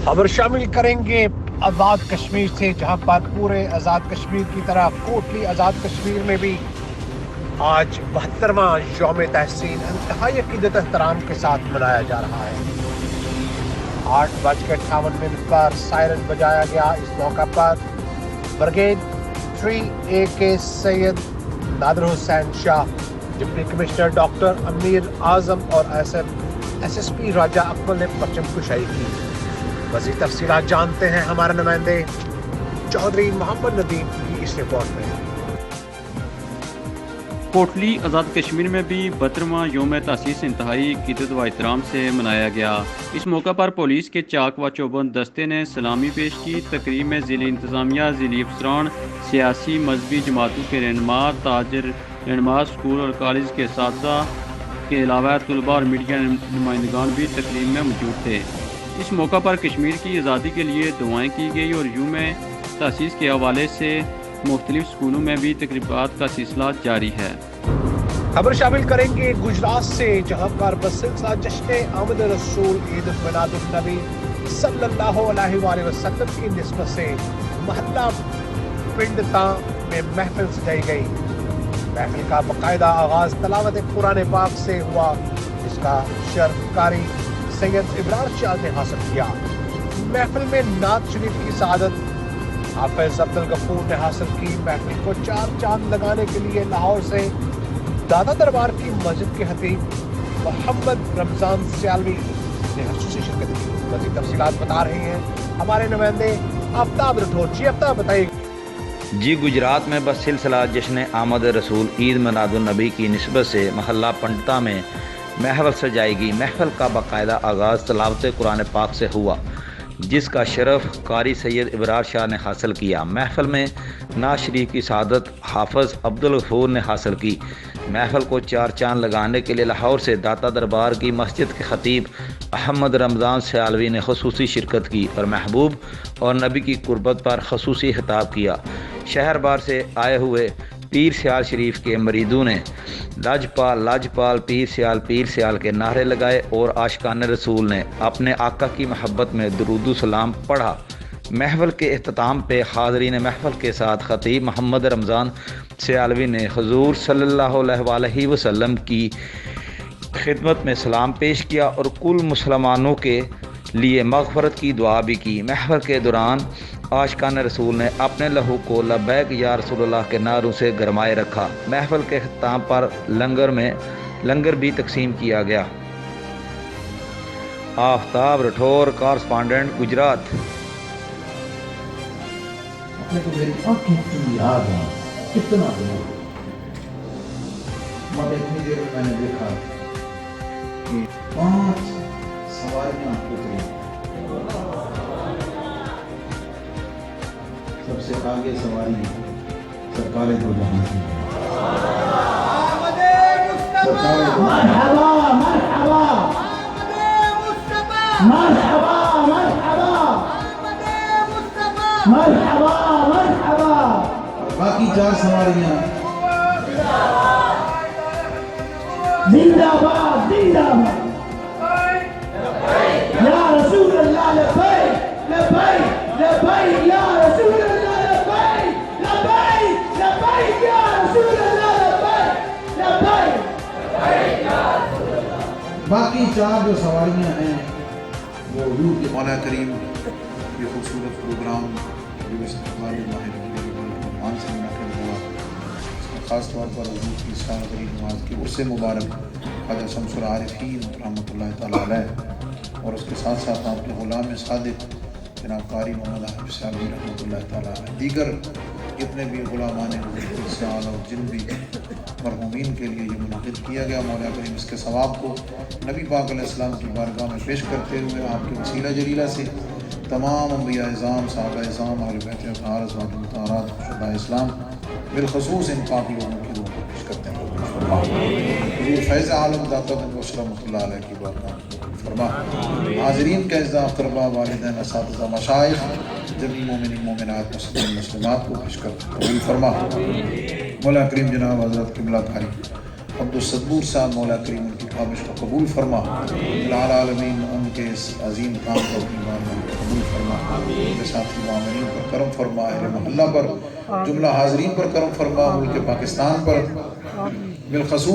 खबर शामिल करेंगे आज़ाद कश्मीर से, जहां पर पूरे आज़ाद कश्मीर की तरह कोटली आज़ाद कश्मीर में भी आज 72वां यौम तहसीन इंतहाई अकीदत एहतराम के साथ मनाया जा रहा है। 8:58 पर सायरन बजाया गया। इस मौका पर ब्रिगेड 3A के Syed Nadir Hussain Shah, deputy commissioner doctor अमीर आजम और SSP राजा अकमल ने परचम कुशाई की। मज़ीद तफसीलात जानते हैं हमारे नुमाइंदे चौधरी मोहम्मद नदीम की इस रिपोर्ट में। कोटली आज़ाद कश्मीर में भी 72वां यौम तहसीस इंतहाई अकीदत व एहतराम से मनाया गया। इस मौका पर पुलिस के चाक व चौबंद दस्ते ने सलामी पेश की। तकरीब में ज़िली इंतज़ामिया, ज़िली अफसरान, सियासी मजहबी जमातों के रहनुमा, ताजर रहनुमा, स्कूल और कॉलेज के असातिज़ा के अलावा तलबा और मीडिया नुमाइंदगान भी तकरीब में मौजूद थे। इस मौका पर कश्मीर की आज़ादी के लिए दुआएं की गई और यौम तहसीस के हवाले से मुख्तलिफ स्कूलों में भी तकरीबात का सिलसिला जारी है। खबर शामिल करेंगे गुजरात से, जहां पर बसिलसिला जश्न आमद रसूल ईद मिलादुन नबी सल्लल्लाहु अलैहि वसल्लम की निस्बत से महल्ला पिंडता में महफिल सजाई गई। महफिल का बाकायदा आगाज तलावत कुरान पाक से हुआ, जिसका शर्फ कारी सैयद इब्रार शाह ने हासिल किया। महफिल में नात शरीफ की सआदत हाफिज अब्दुल गफूर ने हासिल की। महफिल को चार चांद लगाने के लिए लाहौर से दादा दरबार की मस्जिद के खतीब मोहम्मद रमजान सियालवी ने खसूसी शिरकत की। मज़ीद तफसीलात बता रहे हैं हमारे नुमाइंदे आफ्ताब राठौर। जी आफ्ताब बताइए। जी, गुजरात में बस सिलसिला जश्न आमद रसूल ईद मिलादुन नबी की निस्बत से महल्ला पंडता में महफिल सजाएगी। महफिल का बाकायदा आगाज़ तलावत कुरान पाक से हुआ, जिसका शरफ कारी सैयद इब्रार शाह ने हासिल किया। महफिल में नाज शरीफ की सआदत हाफिज अब्दुल गफूर ने हासिल की। महफिल को चार चांद लगाने के लिए लाहौर से दाता दरबार की मस्जिद के खतीब मोहम्मद रमज़ान सियालवी ने खसूसी शिरकत की और महबूब और नबी की कुर्बत पर खसूसी खिताब किया। शहर बार से आए हुए पीर सियाल शरीफ के मरीदों ने लाजपाल लाजपाल पीर सियाल के नारे लगाए और आशिकान रसूल ने अपने आका की मोहब्बत में दुरूद सलाम पढ़ा। महफिल के अख्ताम पे हाज़रीन महफिल के साथ खतीब मोहम्मद रमज़ान सियालवी ने हुज़ूर सल्लल्लाहु अलैहि वसल्लम की खिदमत में सलाम पेश किया और कुल मुसलमानों के लिए मग़फ़रत की दुआ भी की। महफिल के दौरान आशिकान रसूल ने अपने लहू को लब्बैक या रसूलल्लाह के नारों से गरमाए रखा। महफिल के अख्ताम पर लंगर भी तकसीम किया गया। आफ्ताब राठौर, कॉरेस्पॉन्डेंट, गुजरात। अपने को मेरी आंखें की याद है कितना दिनों मगर इतनी देर में मैंने देखा कि 5 सवारियां उतरी। सबसे आगे सवारी सरकार दो जहां की। मरहबा मरहबा मरहबा मरहबा मरहबा मरहबा। बाकी 4 सवारियां जिंदाबाद जिंदाबाद। या रसूल अल्लाह लब्बैक लब्बैक लब्बैक या रसूल अल्लाह लब्बैक लब्बैक लब्बैक या रसूल अल्लाह लब्बैक लब्बैक या रसूल अल्लाह। बाकी 4 जो सवारियां हैं वो हुजूर के मौला करीम ये खूबसूरत प्रोग्राम जो इस्तेमाल मान से मुनाकिब हुआ, इसमें ख़ास तौर पर हुजूर की सालगिरह नमाज की उर्से मुबारक ख्वाजा शम्सुल आरिफीन रहमतुल्लाह तआला अलैह और उसके साथ साथ आपके ग़ुलाम सादिक जनाब कारी मोहम्मद हाफिज़ साहब रहमतुल्लाह तआला अलैह दीगर जितने भी ग़ुलामान सियाल और जिन भी मरहूमीन के लिए ये मुनक़िद किया गया, मौला करीम इसके सवाब को नबी पाक अलैहिस्सलाम की बारगाह में पेश करते हुए आपके वसीला जलीला से तमाम अंबिया इज़ाम, सहाबा इज़ाम, अहले बैत अतहार, अज़वाज मुतहहारात, शुहदा इस्लाम, बिलख़ुसूस इन पाक लोगों की रूह को पेश करते हैं। हुज़ूर फैज़ आलम दाता रहमतुल्लाह अलैह की बारगाह में फरमा। हाज़रीन के अज़्ज़ा अक़रबा, वालिदैन, असातिज़ा, मशाइख़, जमी मोमिनीन मोमिनात, मुस्लिमीन मुस्लिमात को पेश कर कबूल फरमा। मौला करीम जनाब हज़रत क़िबला कारी عبدالصبور صاحب مولا کریم ان کی کاوش کو قبول فرما، العالمین ان کے اس عظیم کام کو اپنی بارگاہ میں قبول فرما، ان کے ساتھی معاملین پر کرم فرما، اہل محلہ پر، جملہ حاضرین پر کرم فرما، ملک پاکستان پر بالخصوص